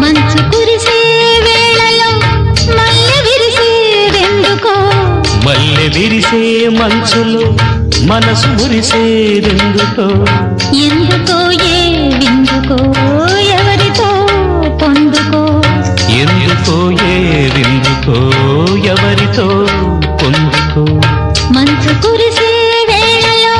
మంచు కురిసే వేళలో మల్లె విరిసేదెందుకో, మల్లె విరిసే మంచులో మనసు మురిసేదెందుకో, ఎందుకో ఏ విందుకో ఎవరితో పొందుకో, ఎందుకో ఏ విందుకో ఎవరితో పొందుకో. మంచు కురిసే వేళలో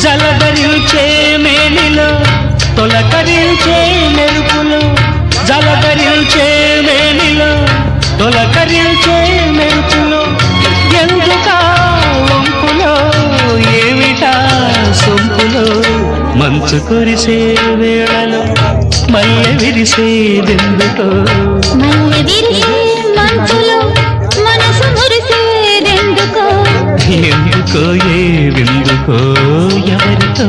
జలధరించే మేనిలో తొలకరించే మెరుపులో, జలధరించే మేనిలో తొలకరించే మెరుపులో, ఎందుకా వంపులో ఏమిటా సొంపులో. మంచు కురిసే వేళలో మల్లె విరిసేదెందుకో, మల్లె విరిసే మంచులో మనసు మురిసేదెందుకో, ఎందుకో ఏ విందుకో ఎవరితో